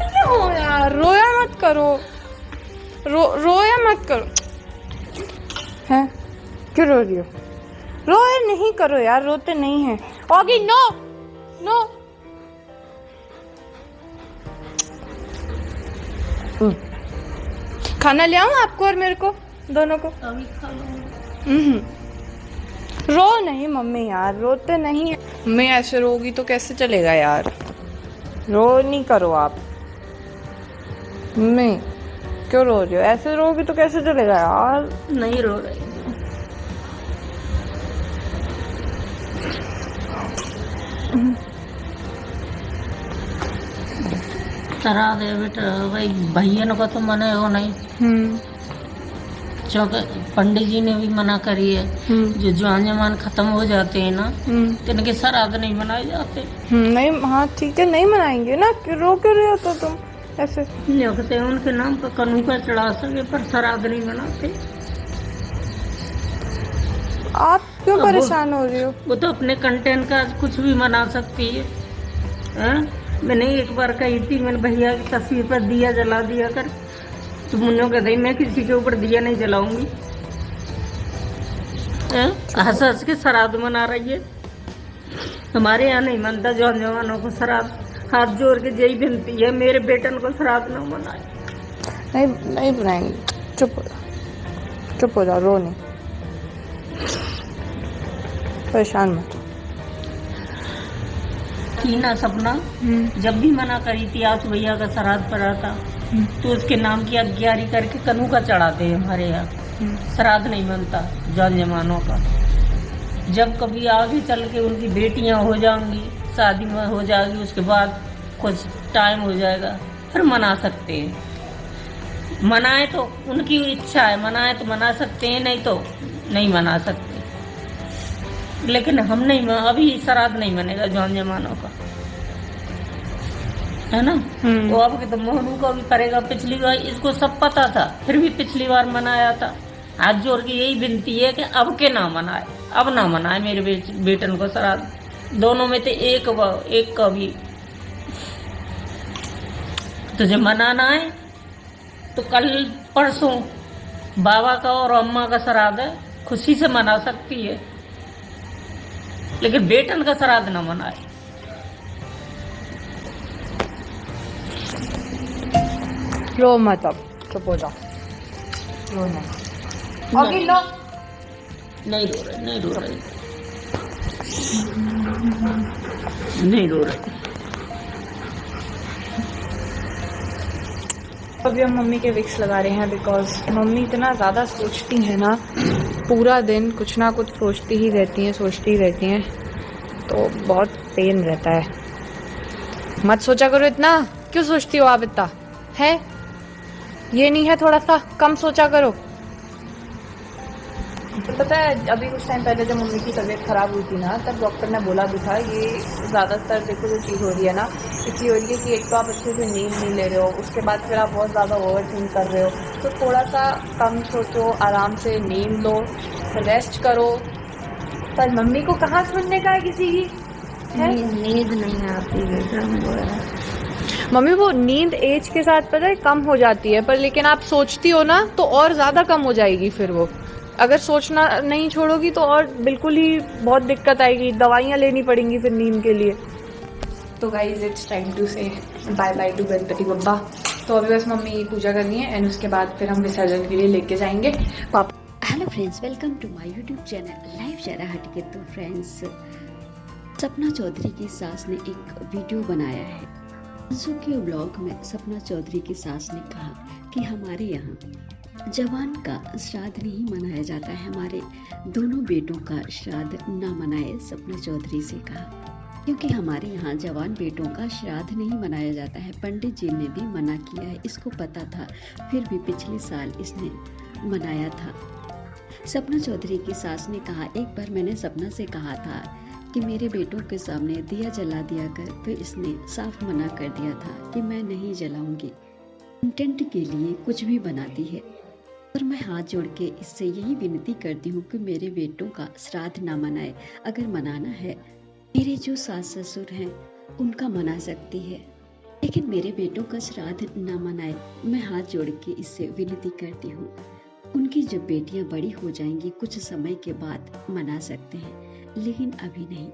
क्यों यार, रोया मत करो, रोया मत करो। हैं क्यों रो रही हो? रोया नहीं करो यार, रोते नहीं है। Oggy no no. खाना ले आऊं आपको और मेरे को, दोनों को? अभी खा लो। रो नहीं मम्मी यार, रोते नहीं है। मैं ऐसे रोगी तो कैसे चलेगा यार, रो नहीं करो आप। मम्मी क्यों रो रही हो? ऐसे रोगी तो कैसे चलेगा यार। नहीं रो रही। करा दे बेटा भाई, भैया को तो मना हो नहीं। चौके पंडित जी ने भी मना करी है। जो जवान जमान खत्म हो जाते हैं ना, तो इनके श्राद्ध नहीं मनाए जाते। नहीं, हाँ ठीक है, नहीं मनाएंगे ना। रो क्यों रहे हो तो तुम ऐसे? लिखते हैं उनके नाम पर कनूका चढ़ा सके, पर श्राद्ध नहीं मनाते। आप क्यों परेशान हो रही हो? वो तो अपने कंटेंट का कुछ भी मना सकती है। मैंने एक बार कही थी, मैंने भैया की तस्वीर पर दिया जला दिया कर, तो मुन्नो कहते मैं किसी के ऊपर दिया नहीं जलाऊंगी। हंस हंस के श्राद्ध मना रही है। हमारे यहाँ नहीं मनता जवानों को श्राद्ध। हाथ जोड़ के यही विनती है, मेरे बेटन को श्राद्ध न मनाए। नहीं नहीं बनाएंगे, चुप हो जाओ, चुप हो जाओ, रो नहीं, परेशान मत। थी ना सपना, जब भी मना करी थी आसू भैया का श्राद्ध पड़ा था, तो उसके नाम की अज्ञारी करके कनूका चढ़ाते हैं हमारे यहाँ। श्राद्ध नहीं बनता जान जमानों का। जब कभी आगे चल के उनकी बेटियां हो जाएंगी, शादी में हो जाएगी, उसके बाद कुछ टाइम हो जाएगा, फिर मना सकते हैं। मनाए तो उनकी इच्छा है, मनाए तो मना सकते हैं, नहीं तो नहीं मना सकते। लेकिन हम नहीं, अभी श्राद्ध नहीं बनेगा जवान जमानों का, है ना। वो अब तो मोहनू का भी करेगा। पिछली बार इसको सब पता था, फिर भी पिछली बार मनाया था। हाथ जोड़ के यही विनती है कि अब के ना मनाए, अब ना मनाए मेरे बेटन को श्राद्ध। दोनों में तो एक का भी तुझे मनाना है तो कल परसों बाबा का और अम्मा का श्राद्ध है, खुशी से मना सकती है, लेकिन बेटन का श्राद्ध ना मनाए। रो मत, अब चुप हो जाओ, रो नहीं। अभी लो। नहीं रो रहे, नहीं रो रहे, नहीं रो रहे। अभी हम मम्मी के विक्स लगा रहे हैं, बिकॉज मम्मी इतना ज़्यादा सोचती है ना, पूरा दिन कुछ ना कुछ सोचती ही रहती हैं, सोचती ही रहती हैं, तो बहुत पेन रहता है। मत सोचा करो इतना, क्यों सोचती हो आप इतना? है ये नहीं है, थोड़ा सा कम सोचा करो। तो पता है, अभी कुछ टाइम पहले जब मम्मी की तबीयत खराब हुई थी ना, तब डॉक्टर ने बोला भी था, ये ज़्यादातर देखो जो चीज़ हो रही है ना, इसलिए हो रही है कि एक तो आप अच्छे से नींद नहीं ले रहे हो, उसके बाद फिर आप बहुत ज़्यादा ओवर थिंक कर रहे हो। तो थोड़ा सा कम सोचो, आराम से नींद लो, रेस्ट करो। पर मम्मी को कहाँ सुनने का है किसी की? नींद नहीं आती बेटा। मम्मी वो नींद एज के साथ पता है कम हो जाती है, पर लेकिन आप सोचती हो ना तो और ज़्यादा कम हो जाएगी। फिर वो अगर सोचना नहीं छोड़ोगी तो और बिल्कुल ही बहुत दिक्कत आएगी, दवाइयाँ लेनी पड़ेंगी फिर नींद के लिए। तो guys it's time to say bye bye to Ganpati Bappa. तो अभी बस मम्मी की पूजा करनी है एंड उसके बाद फिर हम विसर्जन के लिए लेके जाएंगे पापा। Hello friends, welcome to my YouTube channel live Zara Hatke. तो फ्रेंड्स, सपना चौधरी की सास ने एक वीडियो बनाया है। अंशु के ब्लॉग में सपना चौधरी की सास ने कहा कि हमारे यहाँ जवान का श्राद्ध नहीं मनाया जाता है, हमारे दोनों बेटों का श्राद्ध ना मनाए। सपना चौधरी से कहा क्योंकि हमारे यहाँ जवान बेटों का श्राद्ध नहीं मनाया जाता है। पंडित जी ने भी मना किया है, इसको पता था, फिर भी पिछले साल इसने मनाया था। सपना चौधरी की सास ने कहा, एक बार मैंने सपना से कहा था कि मेरे बेटों के सामने दिया जला दिया कर, तो इसने साफ मना कर दिया था कि मैं नहीं जलाऊंगी। कंटेंट के लिए कुछ भी बनाती है, और मैं हाथ जोड़ के इससे यही विनती करती हूँ कि मेरे बेटों का श्राद्ध ना मनाए। अगर मनाना है, मेरे जो सास ससुर हैं उनका मना सकती है, लेकिन मेरे बेटों का श्राद्ध न मनाए। मैं हाथ जोड़ के इससे विनती करती हूँ, उनकी जब बेटियां बड़ी हो जाएंगी कुछ समय के बाद मना सकते हैं, लेकिन अभी नहीं।